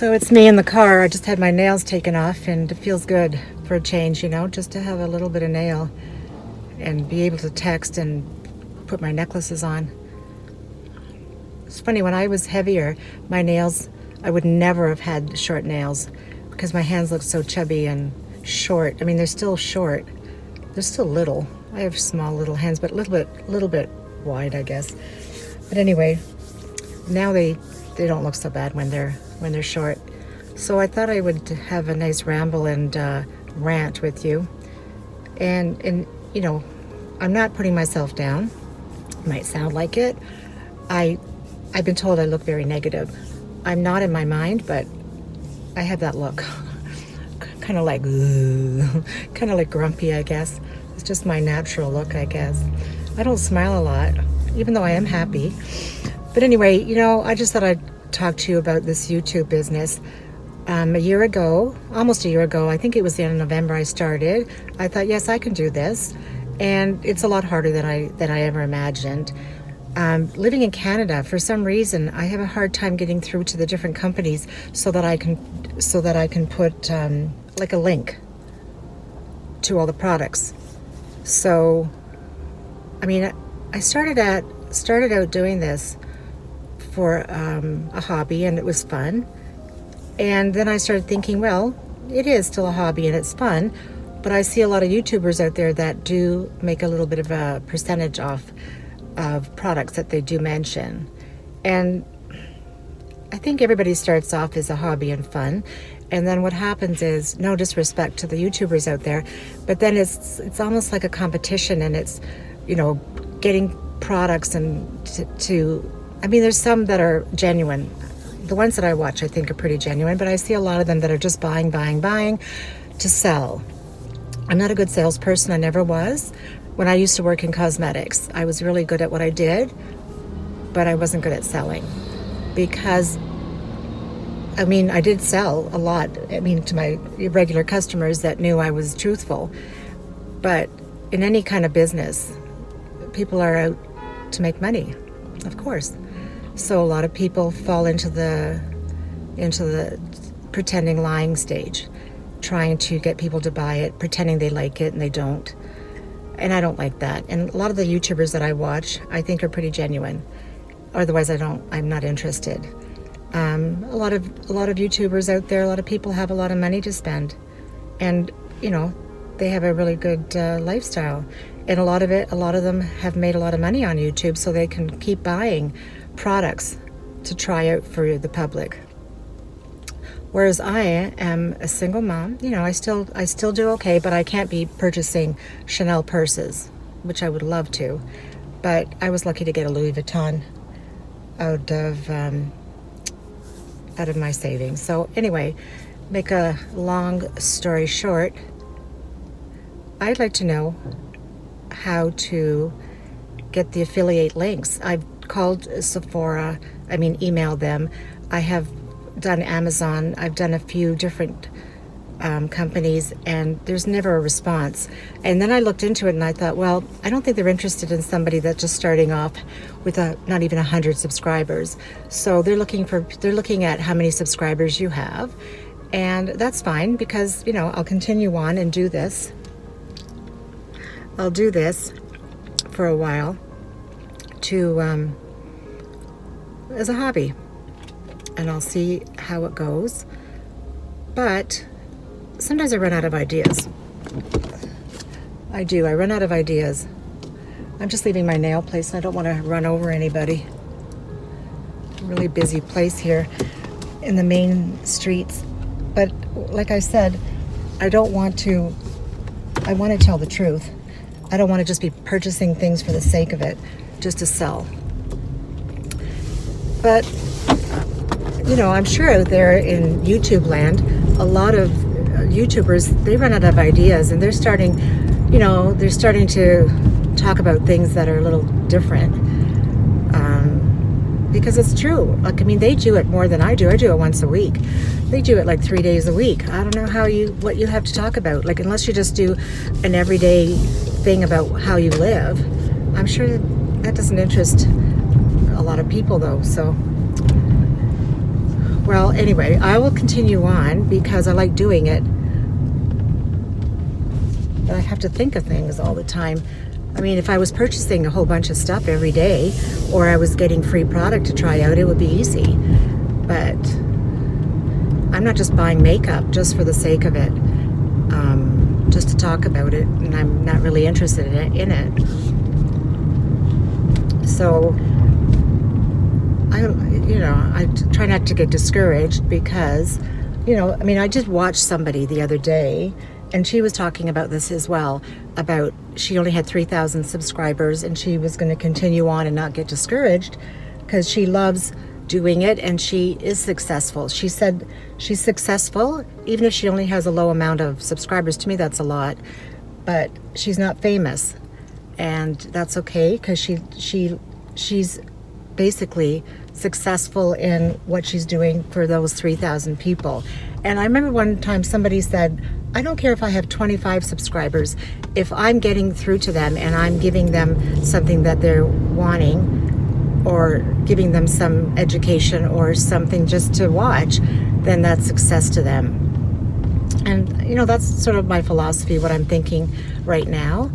So it's me in the car. I just had my nails taken off and it feels good for a change, just to have a little bit of nail and be able to text and put my necklaces on. It's funny, when I was heavier, my nails, I would never have had short nails because my hands look so chubby and short. I mean, they're still short. They're still little. I have small little hands, but a little bit wide, I guess. But anyway, now they don't look so bad when they're short. So I thought I would have a nice ramble and rant with you. And I'm not putting myself down. It might sound like it. I've been told I look very negative. I'm not in my mind, but I have that look. kind of like grumpy, I guess. It's just my natural look, I guess. I don't smile a lot, even though I am happy. But anyway, I just thought I'd talk to you about this YouTube business. Almost a year ago, I think it was the end of November I started. I thought, yes, I can do this. And it's a lot harder than I ever imagined. Living in Canada, for some reason, I have a hard time getting through to the different companies so that I can put like a link to all the products. So, I mean, I started out doing this for a hobby, and it was fun. And then I started thinking, well, it is still a hobby and it's fun, but I see a lot of YouTubers out there that do make a little bit of a percentage off of products that they do mention. And I think everybody starts off as a hobby and fun, and then what happens is, no disrespect to the YouTubers out there, but then it's almost like a competition, and it's getting products and I mean, there's some that are genuine. The ones that I watch I think are pretty genuine, but I see a lot of them that are just buying to sell. I'm not a good salesperson. I never was. When I used to work in cosmetics, I was really good at what I did, but I wasn't good at selling, because I did sell a lot, to my regular customers that knew I was truthful. But in any kind of business, people are out to make money, of course. So a lot of people fall into the pretending lying stage, trying to get people to buy it, pretending they like it and they don't. And I don't like that. And a lot of the YouTubers that I watch, I think are pretty genuine. Otherwise, I'm not interested. A lot of YouTubers out there, a lot of people have a lot of money to spend, and they have a really good lifestyle. And a lot of them have made a lot of money on YouTube, so they can keep buying products to try out for the public. Whereas I am a single mom, I still do okay, but I can't be purchasing Chanel purses, which I would love to. But I was lucky to get a Louis Vuitton out of my savings. So anyway, make a long story short, I'd like to know how to get the affiliate links. I've called Sephora, emailed them. I have done Amazon. I've done a few different companies, and there's never a response. And then I looked into it and I thought, well, I don't think they're interested in somebody that's just starting off with not even 100 subscribers. So they're looking at how many subscribers you have, and that's fine, because I'll continue on and do this. I'll do this for a while as a hobby, and I'll see how it goes. But sometimes I run out of ideas. I do. I run out of ideas. I'm just leaving my nail place, and I don't want to run over anybody. Really busy place here in the main streets. But like I said, I want to tell the truth. I don't want to just be purchasing things for the sake of it, just to sell. But I'm sure out there in YouTube land, a lot of YouTubers, they run out of ideas, and they're starting to talk about things that are a little different. Because it's true. They do it more than I do. I do it once a week. They do it like 3 days a week. I don't know what you have to talk about. Unless you just do an everyday thing about how you live. I'm sure that doesn't interest a lot of people, though. So Well, anyway, I will continue on because I like doing it. But I have to think of things all the time. I mean, if I was purchasing a whole bunch of stuff every day, or I was getting free product to try out, it would be easy. But I'm not just buying makeup just for the sake of it, just to talk about it, and I'm not really interested in it. So I try not to get discouraged because, I mean, I did watch somebody the other day, and she was talking about this as well, about she only had 3,000 subscribers, and she was going to continue on and not get discouraged because she loves doing it, and she is successful. She said she's successful even if she only has a low amount of subscribers. To me, that's a lot, but she's not famous, and that's okay because she's basically successful in what she's doing for those 3,000 people. And I remember one time somebody said, I don't care if I have 25 subscribers, if I'm getting through to them and I'm giving them something that they're wanting, or giving them some education or something just to watch, then that's success to them. And that's sort of my philosophy, what I'm thinking right now.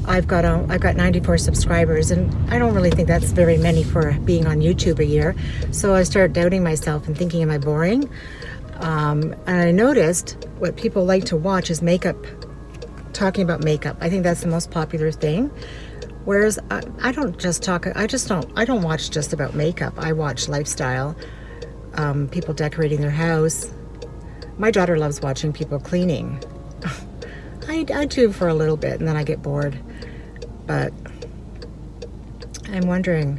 I've got 94 subscribers, and I don't really think that's very many for being on YouTube a year. So I start doubting myself and thinking, am I boring? And I noticed what people like to watch is makeup, talking about makeup. I think that's the most popular thing. Whereas I don't watch just about makeup. I watch lifestyle, people decorating their house. My daughter loves watching people cleaning. I do for a little bit, and then I get bored. But I'm wondering,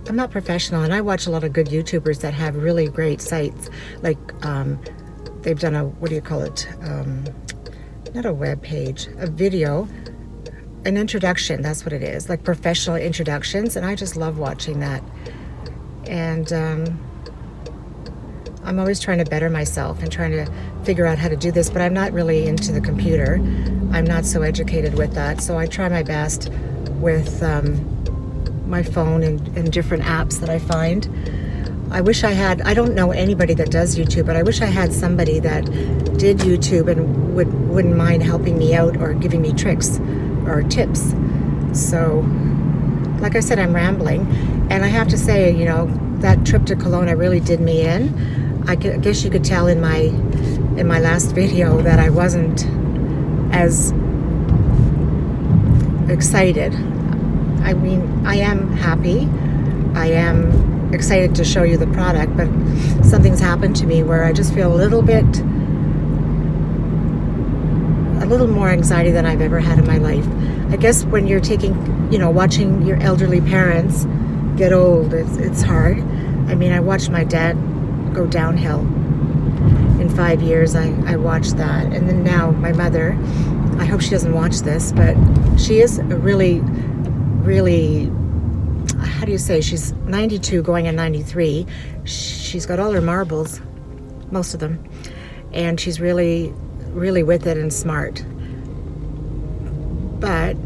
I'm not professional, and I watch a lot of good YouTubers that have really great sites. Like they've done not a web page, a video, an introduction, that's what it is, like professional introductions, and I just love watching that. And I'm always trying to better myself and trying to figure out how to do this, but I'm not really into the computer. I'm not so educated with that, so I try my best with my phone and different apps that I find. I wish I don't know anybody that does YouTube, but I wish I had somebody that did YouTube and wouldn't mind helping me out or giving me tricks or tips. So, like I said, I'm rambling, and I have to say, that trip to Kelowna really did me in. I guess you could tell in my last video that I wasn't as excited. I mean, I am happy. I am excited to show you the product, but something's happened to me where I just feel a little more anxiety than I've ever had in my life. I guess when you're watching your elderly parents get old, it's hard. I mean, I watched my dad go downhill in 5 years. I watched that. And then now my mother, I hope she doesn't watch this, but she is a really, really, how do you say, she's 92 going on 93. She's got all her marbles, most of them, and she's really, really with it and smart. But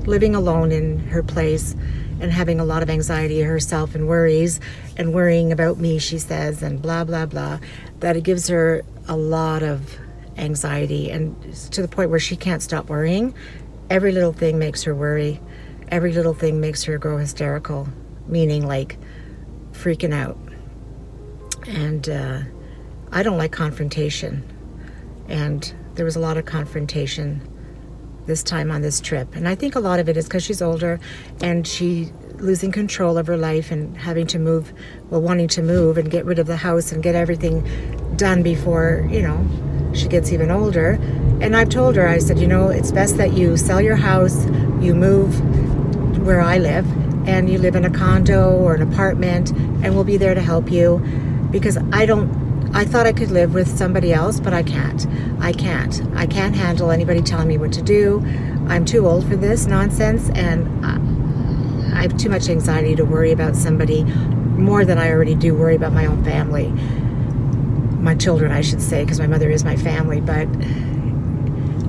living alone in her place and having a lot of anxiety herself and worrying about me, she says, and blah, blah, blah, that it gives her a lot of anxiety, and to the point where she can't stop worrying. Every little thing makes her worry. Every little thing makes her go hysterical, meaning like freaking out. And I don't like confrontation. And there was a lot of confrontation this time on this trip. And I think a lot of it is because she's older and she losing control of her life and having to move, wanting to move and get rid of the house and get everything done before, she gets even older. And I've told her, I said, it's best that you sell your house, you move where I live, and you live in a condo or an apartment, and we'll be there to help you, because I thought I could live with somebody else, but I can't. I can't handle anybody telling me what to do. I'm too old for this nonsense, and I have too much anxiety to worry about somebody more than I already do worry about my own family. My children, I should say, because my mother is my family. But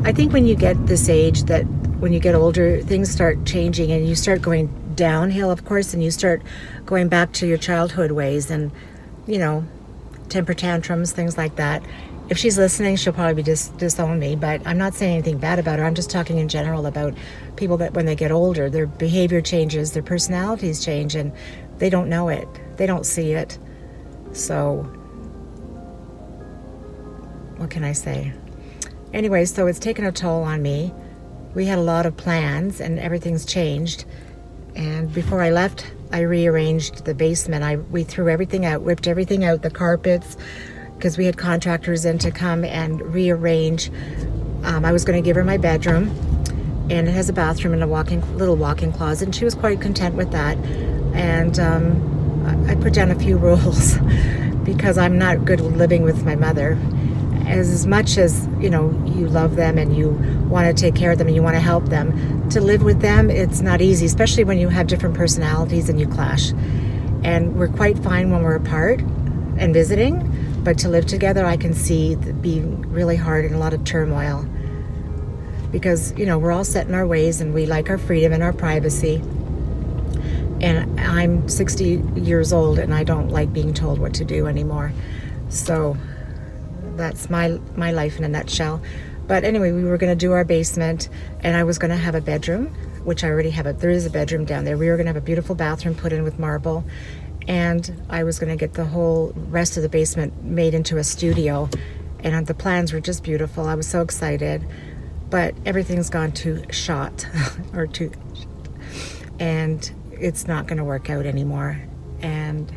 I think when you get this age, that when you get older, things start changing and you start going downhill, of course, and you start going back to your childhood ways and, you know, temper tantrums, things like that. If she's listening, she'll probably disown me, but I'm not saying anything bad about her. I'm just talking in general about people that when they get older, their behavior changes, their personalities change, and they don't know it. They don't see it. So, what can I say? Anyway, so it's taken a toll on me. We had a lot of plans and everything's changed. And before I left, I rearranged the basement. We threw everything out, whipped everything out, the carpets, because we had contractors in to come and rearrange. I was going to give her my bedroom, and it has a bathroom and a little walk-in closet, and she was quite content with that. And I put down a few rules because I'm not good living with my mother. As much as, you know, you love them and you want to take care of them and you want to help them, to live with them, it's not easy, especially when you have different personalities and you clash. And we're quite fine when we're apart and visiting, but to live together, I can see being really hard and a lot of turmoil. Because, you know, we're all set in our ways and we like our freedom and our privacy. And I'm 60 years old and I don't like being told what to do anymore. So that's my life in a nutshell. But anyway, we were going to do our basement, and I was going to have a bedroom, which I already have. There is a bedroom down there. We were going to have a beautiful bathroom put in with marble, and I was going to get the whole rest of the basement made into a studio. And the plans were just beautiful. I was so excited, but everything's gone to shot, and it's not going to work out anymore. And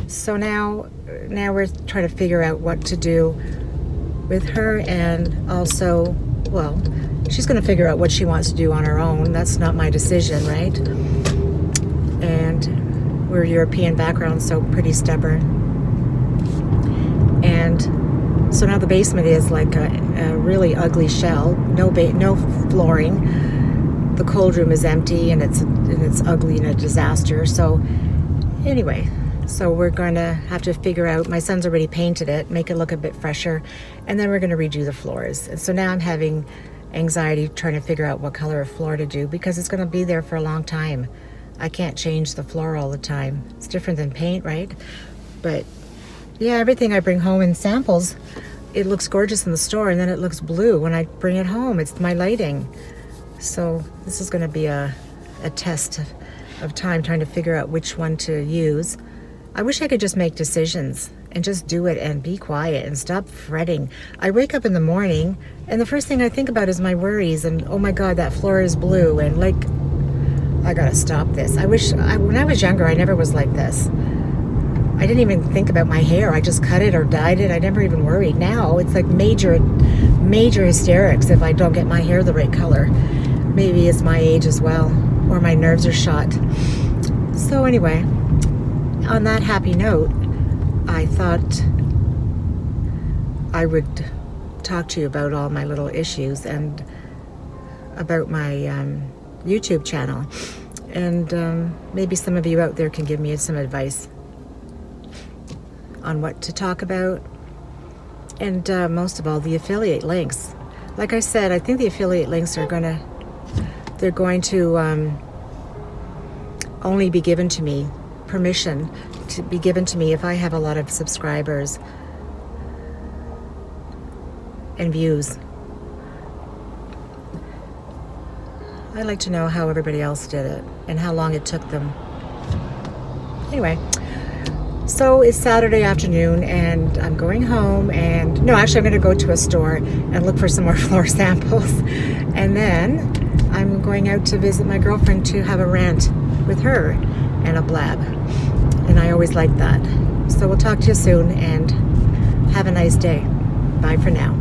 so now we're trying to figure out what to do with her, and also, well, she's going to figure out what she wants to do on her own. That's not my decision, right? And we're European background, so pretty stubborn. And so now the basement is like a really ugly shell. No flooring. The cold room is empty, and it's ugly and a disaster. So anyway. So we're going to have to figure out, my son's already painted it, make it look a bit fresher, and then we're going to redo the floors. And so now I'm having anxiety trying to figure out what color of floor to do, because it's going to be there for a long time. I can't change the floor all the time. It's different than paint, right? But yeah, everything I bring home in samples, it looks gorgeous in the store, and then it looks blue when I bring it home. It's my lighting. So this is going to be a test of time trying to figure out which one to use. I wish I could just make decisions and just do it and be quiet and stop fretting. I wake up in the morning and the first thing I think about is my worries and, oh my God, that floor is blue, and like, I gotta stop this. When I was younger, I never was like this. I didn't even think about my hair. I just cut it or dyed it. I never even worried. Now it's like major hysterics if I don't get my hair the right color. Maybe it's my age as well, or my nerves are shot. So anyway, on that happy note, I thought I would talk to you about all my little issues and about my YouTube channel. And maybe some of you out there can give me some advice on what to talk about. And most of all, the affiliate links. Like I said, I think the affiliate links are going to only be given to me, permission to be given to me if I have a lot of subscribers and views. I'd like to know how everybody else did it and how long it took them. Anyway, so it's Saturday afternoon and I'm going home, and no, actually I'm going to go to a store and look for some more floor samples, and then I'm going out to visit my girlfriend to have a rant with her and a blab, and I always like that. So we'll talk to you soon, and have a nice day. Bye for now.